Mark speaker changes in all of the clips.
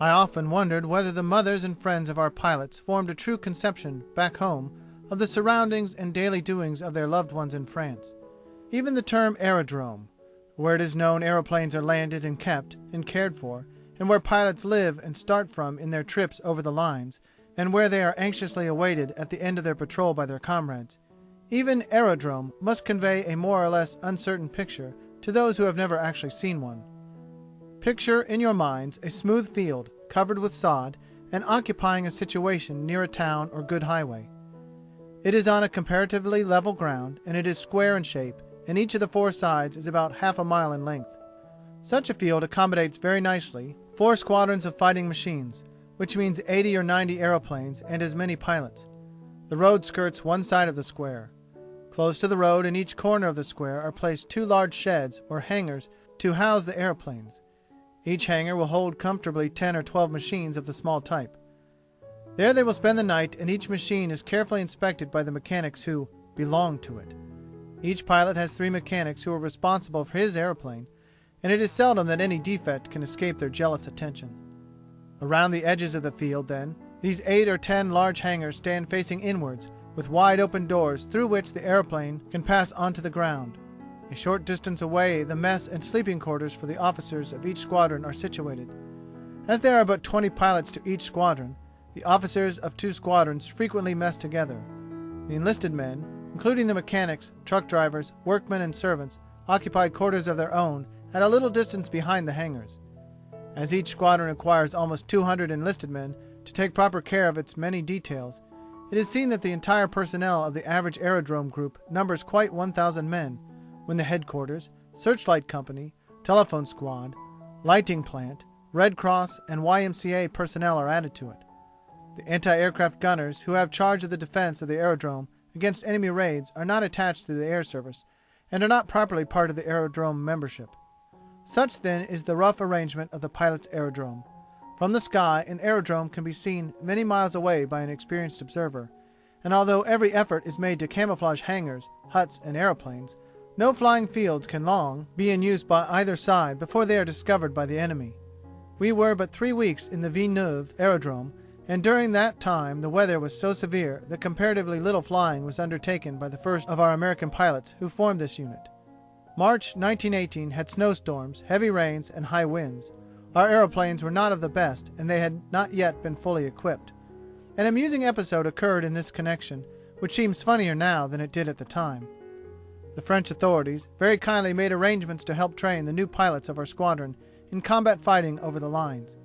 Speaker 1: I often wondered whether the mothers and friends of our pilots formed a true conception, back home, of the surroundings and daily doings of their loved ones in France. Even the term aerodrome, where it is known aeroplanes are landed and kept and cared for, and where pilots live and start from in their trips over the lines, and where they are anxiously awaited at the end of their patrol by their comrades. Even aerodrome must convey a more or less uncertain picture to those who have never actually seen one. Picture in your minds a smooth field covered with sod and occupying a situation near a town or good highway. It is on a comparatively level ground, and it is square in shape, and each of the four sides is about half a mile in length. Such a field accommodates very nicely 4 squadrons of fighting machines, which means 80 or 90 aeroplanes and as many pilots. The road skirts one side of the square. Close to the road in each corner of the square are placed 2 large sheds or hangars to house the airplanes. Each hangar will hold comfortably 10 or 12 machines of the small type. There they will spend the night, and each machine is carefully inspected by the mechanics who belong to it. Each pilot has 3 mechanics who are responsible for his airplane, and it is seldom that any defect can escape their jealous attention. Around the edges of the field, then, these 8 or 10 large hangars stand facing inwards, with wide open doors through which the airplane can pass onto the ground. A short distance away, the mess and sleeping quarters for the officers of each squadron are situated. As there are but 20 pilots to each squadron, the officers of 2 squadrons frequently mess together. The enlisted men, including the mechanics, truck drivers, workmen, and servants, occupy quarters of their own at a little distance behind the hangars. As each squadron requires almost 200 enlisted men to take proper care of its many details, it is seen that the entire personnel of the average aerodrome group numbers quite 1,000 men, when the headquarters, searchlight company, telephone squad, lighting plant, Red Cross, and YMCA personnel are added to it. The anti-aircraft gunners who have charge of the defense of the aerodrome against enemy raids are not attached to the air service and are not properly part of the aerodrome membership. Such then is the rough arrangement of the pilot's aerodrome. From the sky, an aerodrome can be seen many miles away by an experienced observer, and although every effort is made to camouflage hangars, huts, and aeroplanes, no flying fields can long be in use by either side before they are discovered by the enemy. We were but 3 weeks in the Villeneuve aerodrome, and during that time the weather was so severe that comparatively little flying was undertaken by the first of our American pilots who formed this unit. March 1918 had snowstorms, heavy rains, and high winds. Our aeroplanes were not of the best, and they had not yet been fully equipped. An amusing episode occurred in this connection, which seems funnier now than it did at the time. The French authorities very kindly made arrangements to help train the new pilots of our squadron in combat fighting over the lines.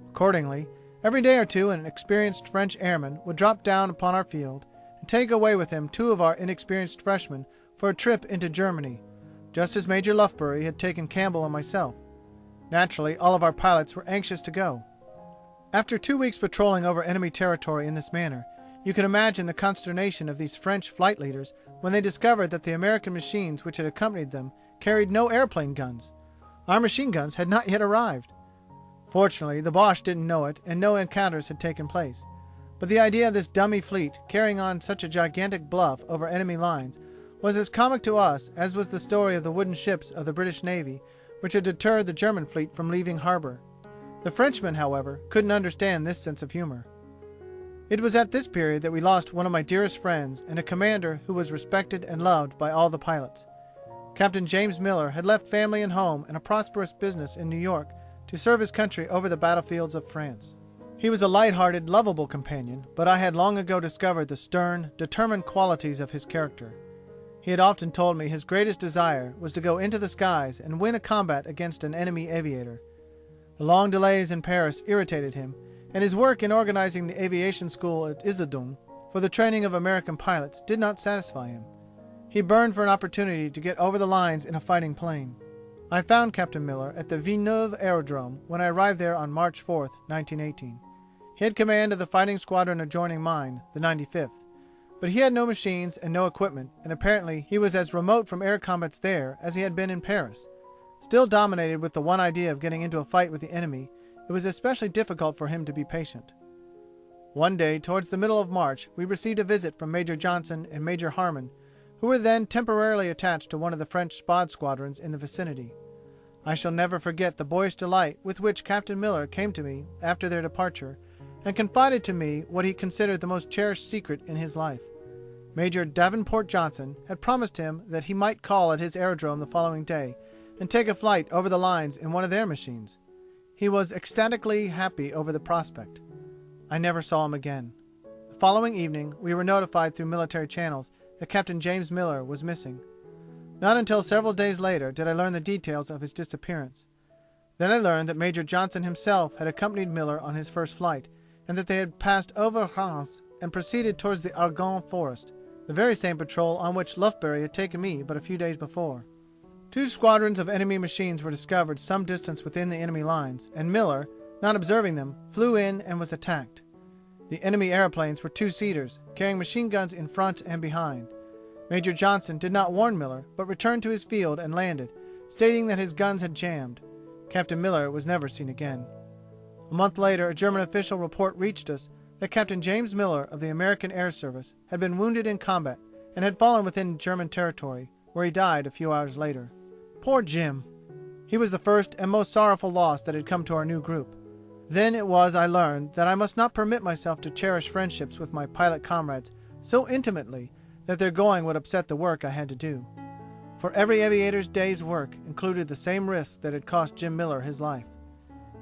Speaker 1: Accordingly, every day or two an experienced French airman would drop down upon our field and take away with him 2 of our inexperienced freshmen for a trip into Germany, just as Major Lufbery had taken Campbell and myself. Naturally, all of our pilots were anxious to go. After 2 weeks patrolling over enemy territory in this manner, you can imagine the consternation of these French flight leaders when they discovered that the American machines which had accompanied them carried no airplane guns. Our machine guns had not yet arrived. Fortunately, the Boche didn't know it, and no encounters had taken place. But the idea of this dummy fleet carrying on such a gigantic bluff over enemy lines was as comic to us as was the story of the wooden ships of the British Navy which had deterred the German fleet from leaving harbor. The Frenchmen, however, couldn't understand this sense of humor. It was at this period that we lost one of my dearest friends and a commander who was respected and loved by all the pilots. Captain James Miller had left family and home and a prosperous business in New York to serve his country over the battlefields of France. He was a light-hearted, lovable companion, but I had long ago discovered the stern, determined qualities of his character. He had often told me his greatest desire was to go into the skies and win a combat against an enemy aviator. The long delays in Paris irritated him, and his work in organizing the aviation school at Aerodrome for the training of American pilots did not satisfy him. He burned for an opportunity to get over the lines in a fighting plane. I found Captain Miller at the Villeneuve Aerodrome when I arrived there on March 4, 1918. He had command of the fighting squadron adjoining mine, the 95th. But he had no machines and no equipment, and apparently he was as remote from air combats there as he had been in Paris. Still dominated with the one idea of getting into a fight with the enemy, it was especially difficult for him to be patient. One day, towards the middle of March, we received a visit from Major Johnson and Major Harmon, who were then temporarily attached to one of the French Spad squadrons in the vicinity. I shall never forget the boyish delight with which Captain Miller came to me after their departure and confided to me what he considered the most cherished secret in his life. Major Davenport Johnson had promised him that he might call at his aerodrome the following day and take a flight over the lines in one of their machines. He was ecstatically happy over the prospect. I never saw him again. The following evening we were notified through military channels that Captain James Miller was missing. Not until several days later did I learn the details of his disappearance. Then I learned that Major Johnson himself had accompanied Miller on his first flight, and that they had passed over Reims and proceeded towards the Argonne forest, the very same patrol on which Lufbery had taken me but a few days before. 2 squadrons of enemy machines were discovered some distance within the enemy lines, and Miller, not observing them, flew in and was attacked. The enemy airplanes were 2-seaters, carrying machine guns in front and behind. Major Johnson did not warn Miller, but returned to his field and landed, stating that his guns had jammed. Captain Miller was never seen again. A month later, a German official report reached us that Captain James Miller of the American Air Service had been wounded in combat and had fallen within German territory, where he died a few hours later. Poor Jim! He was the first and most sorrowful loss that had come to our new group. Then it was I learned that I must not permit myself to cherish friendships with my pilot comrades so intimately that their going would upset the work I had to do. For every aviator's day's work included the same risks that had cost Jim Miller his life.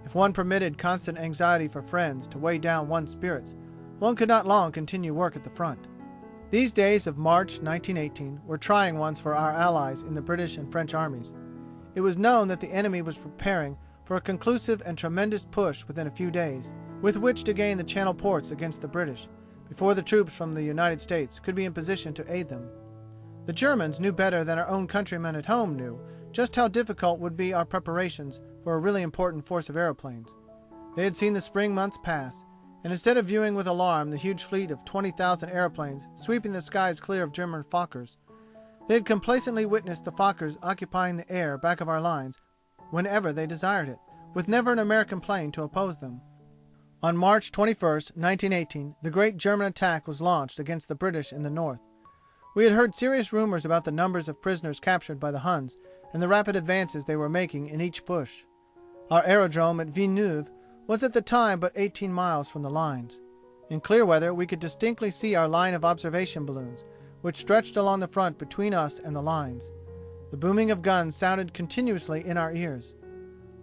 Speaker 1: If one permitted constant anxiety for friends to weigh down one's spirits, one could not long continue work at the front. These days of March 1918 were trying ones for our allies in the British and French armies. It was known that the enemy was preparing for a conclusive and tremendous push within a few days, with which to gain the Channel ports against the British, before the troops from the United States could be in position to aid them. The Germans knew better than our own countrymen at home knew just how difficult would be our preparations for a really important force of aeroplanes. They had seen the spring months pass, and instead of viewing with alarm the huge fleet of 20,000 airplanes sweeping the skies clear of German Fokkers, they had complacently witnessed the Fokkers occupying the air back of our lines whenever they desired it, with never an American plane to oppose them. On March 21, 1918, the great German attack was launched against the British in the north. We had heard serious rumors about the numbers of prisoners captured by the Huns and the rapid advances they were making in each push. Our aerodrome at Villeneuve was at the time but 18 miles from the lines. In clear weather we could distinctly see our line of observation balloons, which stretched along the front between us and the lines. The booming of guns sounded continuously in our ears.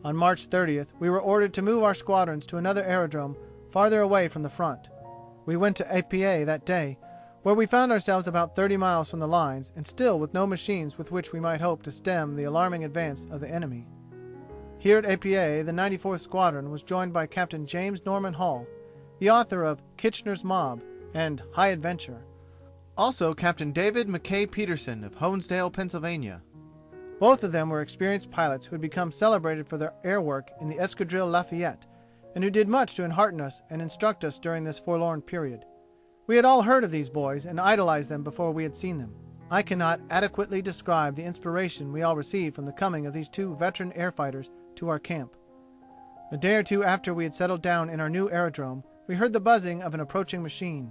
Speaker 1: On March 30th we were ordered to move our squadrons to another aerodrome farther away from the front. We went to Épiée that day, where we found ourselves about 30 miles from the lines and still with no machines with which we might hope to stem the alarming advance of the enemy. Here at Épiée, the 94th Squadron was joined by Captain James Norman Hall, the author of Kitchener's Mob and High Adventure. Also Captain David McKay Peterson of Honesdale, Pennsylvania. Both of them were experienced pilots who had become celebrated for their air work in the Escadrille Lafayette, and who did much to enhearten us and instruct us during this forlorn period. We had all heard of these boys and idolized them before we had seen them. I cannot adequately describe the inspiration we all received from the coming of these 2 veteran air fighters to our camp. A day or 2 after we had settled down in our new aerodrome, we heard the buzzing of an approaching machine.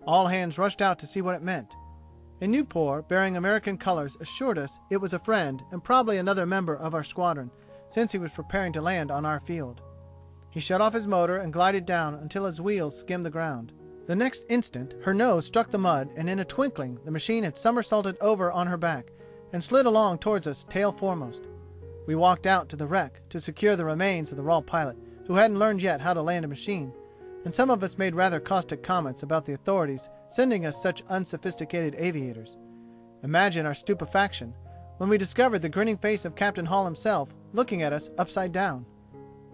Speaker 1: All hands rushed out to see what it meant. A Newport bearing American colors assured us it was a friend and probably another member of our squadron, since he was preparing to land on our field. He shut off his motor and glided down until his wheels skimmed the ground. The next instant her nose struck the mud, and in a twinkling the machine had somersaulted over on her back and slid along towards us tail foremost. We walked out to the wreck to secure the remains of the raw pilot, who hadn't learned yet how to land a machine, and some of us made rather caustic comments about the authorities sending us such unsophisticated aviators. Imagine our stupefaction when we discovered the grinning face of Captain Hall himself looking at us upside down.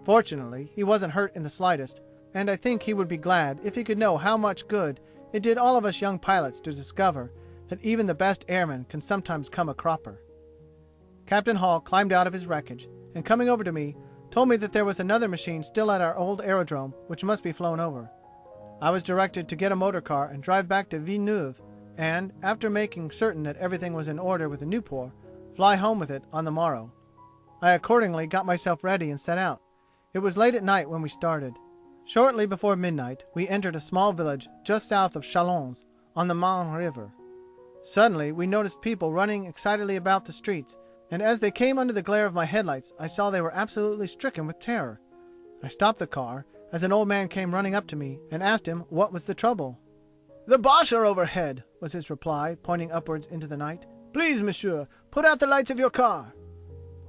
Speaker 1: Fortunately, he wasn't hurt in the slightest, and I think he would be glad if he could know how much good it did all of us young pilots to discover that even the best airman can sometimes come a cropper. Captain Hall climbed out of his wreckage, and coming over to me, told me that there was another machine still at our old aerodrome which must be flown over. I was directed to get a motor car and drive back to Villeneuve, and, after making certain that everything was in order with the Newport, fly home with it on the morrow. I accordingly got myself ready and set out. It was late at night when we started. Shortly before midnight we entered a small village just south of Chalons on the Marne River. Suddenly we noticed people running excitedly about the streets, and as they came under the glare of my headlights, I saw they were absolutely stricken with terror. I stopped the car as an old man came running up to me and asked him what was the trouble. "The Boche are overhead," was his reply, pointing upwards into the night. "Please, monsieur, put out the lights of your car."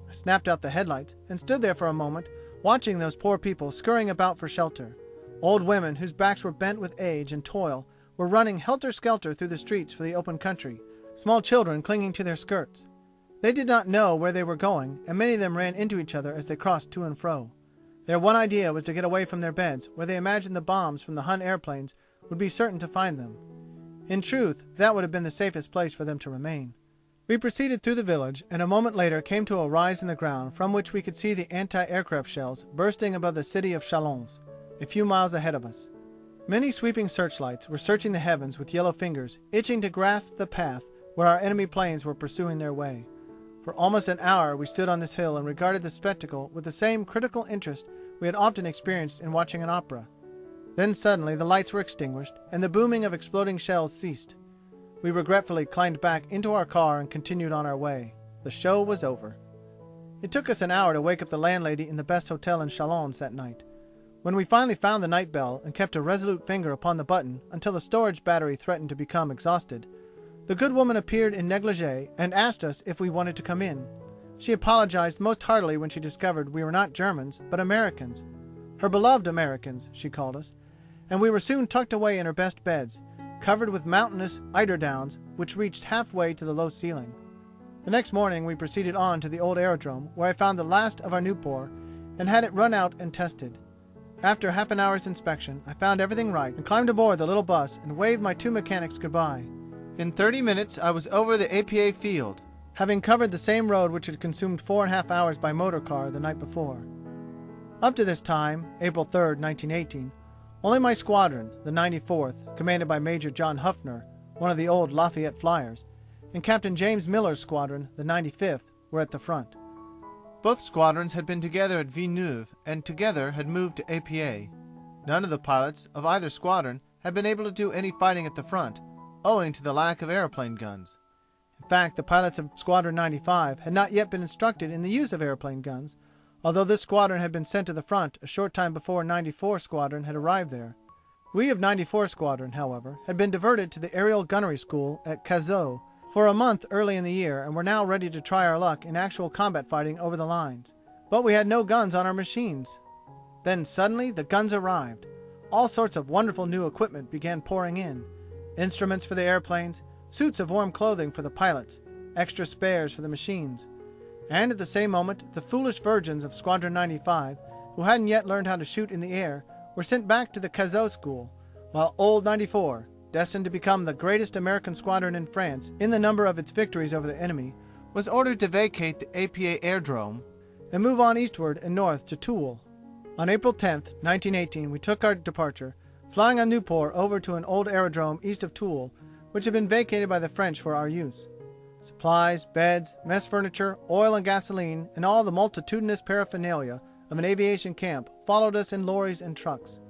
Speaker 1: I snapped out the headlights and stood there for a moment, watching those poor people scurrying about for shelter. Old women whose backs were bent with age and toil were running helter-skelter through the streets for the open country, small children clinging to their skirts. They did not know where they were going, and many of them ran into each other as they crossed to and fro. Their one idea was to get away from their beds, where they imagined the bombs from the Hun airplanes would be certain to find them. In truth, that would have been the safest place for them to remain. We proceeded through the village, and a moment later came to a rise in the ground from which we could see the anti-aircraft shells bursting above the city of Chalons, a few miles ahead of us. Many sweeping searchlights were searching the heavens with yellow fingers, itching to grasp the path where our enemy planes were pursuing their way. For almost an hour we stood on this hill and regarded the spectacle with the same critical interest we had often experienced in watching an opera. Then suddenly the lights were extinguished, and the booming of exploding shells ceased. We regretfully climbed back into our car and continued on our way. The show was over. It took us an hour to wake up the landlady in the best hotel in Chalons that night. When we finally found the night bell and kept a resolute finger upon the button until the storage battery threatened to become exhausted, the good woman appeared in negligee and asked us if we wanted to come in. She apologized most heartily when she discovered we were not Germans, but Americans. Her beloved Americans, she called us, and we were soon tucked away in her best beds, covered with mountainous eiderdowns which reached halfway to the low ceiling. The next morning we proceeded on to the old aerodrome, where I found the last of our Newport and had it run out and tested. After half an hour's inspection, I found everything right and climbed aboard the little bus and waved my two mechanics goodbye. In 30 minutes I was over the APA field, having covered the same road which had consumed 4.5 hours by motor car the night before. Up to this time, April 3rd, 1918, only my squadron, the 94th, commanded by Major John Huffner, one of the old Lafayette Flyers, and Captain James Miller's squadron, the 95th, were at the front. Both squadrons had been together at Villeneuve and together had moved to APA. None of the pilots of either squadron had been able to do any fighting at the front, owing to the lack of airplane guns. In fact, the pilots of Squadron 95 had not yet been instructed in the use of airplane guns, although this squadron had been sent to the front a short time before 94 Squadron had arrived there. We of 94 Squadron, however, had been diverted to the aerial gunnery school at Cazaux for a month early in the year and were now ready to try our luck in actual combat fighting over the lines. But we had no guns on our machines. Then suddenly the guns arrived. All sorts of wonderful new equipment began pouring in. Instruments for the airplanes, suits of warm clothing for the pilots, extra spares for the machines. And at the same moment, the foolish virgins of Squadron 95, who hadn't yet learned how to shoot in the air, were sent back to the Cazaux school, while old 94, destined to become the greatest American squadron in France in the number of its victories over the enemy, was ordered to vacate the APA Aerodrome and move on eastward and north to Toul. On April 10th, 1918, we took our departure, flying on Newport over to an old aerodrome east of Toul, which had been vacated by the French for our use. Supplies, beds, mess furniture, oil and gasoline, and all the multitudinous paraphernalia of an aviation camp followed us in lorries and trucks.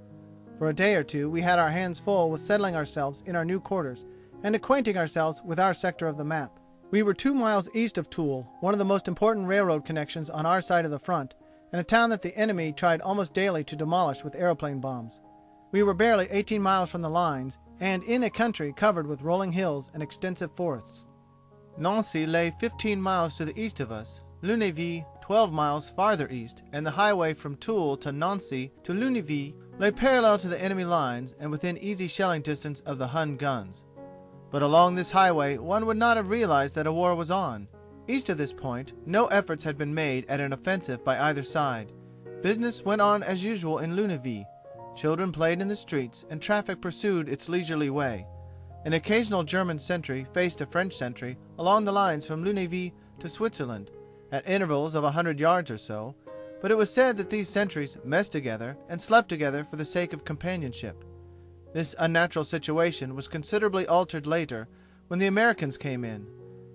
Speaker 1: For a day or two we had our hands full with settling ourselves in our new quarters and acquainting ourselves with our sector of the map. We were 2 miles east of Toul, one of the most important railroad connections on our side of the front, and a town that the enemy tried almost daily to demolish with aeroplane bombs. We were barely 18 miles from the lines, and in a country covered with rolling hills and extensive forests. Nancy lay 15 miles to the east of us, Lunéville 12 miles farther east, and the highway from Toul to Nancy to Lunéville lay parallel to the enemy lines and within easy shelling distance of the Hun guns. But along this highway one would not have realized that a war was on. East of this point, no efforts had been made at an offensive by either side. Business went on as usual in Lunéville. Children played in the streets, and traffic pursued its leisurely way. An occasional German sentry faced a French sentry along the lines from Lunéville to Switzerland, at intervals of 100 yards or so, but it was said that these sentries messed together and slept together for the sake of companionship. This unnatural situation was considerably altered later when the Americans came in.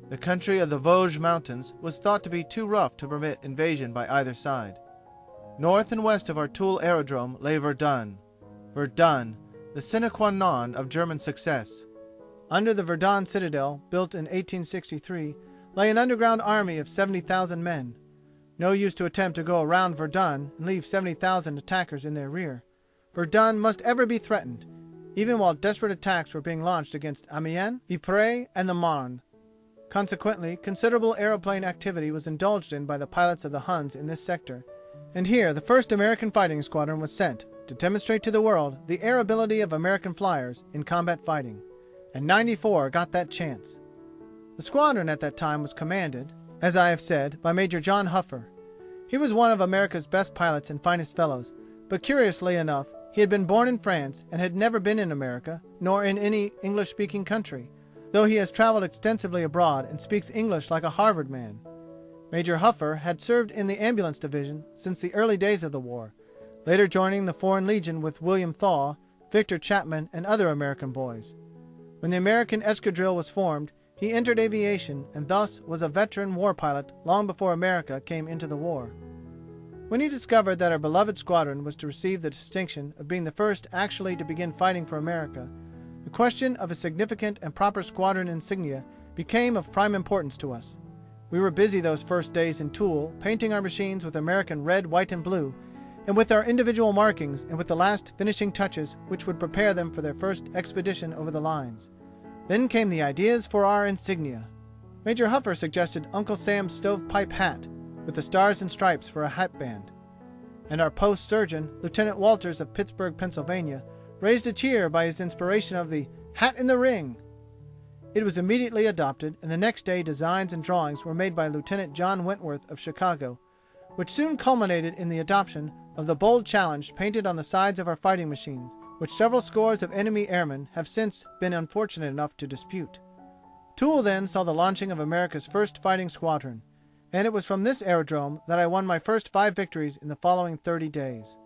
Speaker 1: The country of the Vosges Mountains was thought to be too rough to permit invasion by either side. North and west of our Toul aerodrome lay Verdun. Verdun, the sine qua non of German success. Under the Verdun citadel, built in 1863, lay an underground army of 70,000 men. No use to attempt to go around Verdun and leave 70,000 attackers in their rear. Verdun must ever be threatened, even while desperate attacks were being launched against Amiens, Ypres, and the Marne. Consequently, considerable aeroplane activity was indulged in by the pilots of the Huns in this sector, and here the first American fighting squadron was sent to demonstrate to the world the air ability of American flyers in combat fighting. And 94 got that chance. The squadron at that time was commanded, as I have said, by Major John Huffer. He was one of America's best pilots and finest fellows, but curiously enough, he had been born in France and had never been in America, nor in any English-speaking country, though he has traveled extensively abroad and speaks English like a Harvard man. Major Huffer had served in the ambulance division since the early days of the war, later joining the Foreign Legion with William Thaw, Victor Chapman, and other American boys. When the American escadrille was formed, he entered aviation and thus was a veteran war pilot long before America came into the war. When he discovered that our beloved squadron was to receive the distinction of being the first actually to begin fighting for America, the question of a significant and proper squadron insignia became of prime importance to us. We were busy those first days in Toul, painting our machines with American red, white, and blue, and with our individual markings and with the last finishing touches which would prepare them for their first expedition over the lines. Then came the ideas for our insignia. Major Huffer suggested Uncle Sam's stovepipe hat, with the stars and stripes for a hatband. And our post surgeon, Lieutenant Walters of Pittsburgh, Pennsylvania, raised a cheer by his inspiration of the hat in the ring. It was immediately adopted, and the next day designs and drawings were made by Lieutenant John Wentworth of Chicago, which soon culminated in the adoption of the bold challenge painted on the sides of our fighting machines, which several scores of enemy airmen have since been unfortunate enough to dispute. Toul then saw the launching of America's first fighting squadron, and it was from this aerodrome that I won my first 5 victories in the following 30 days.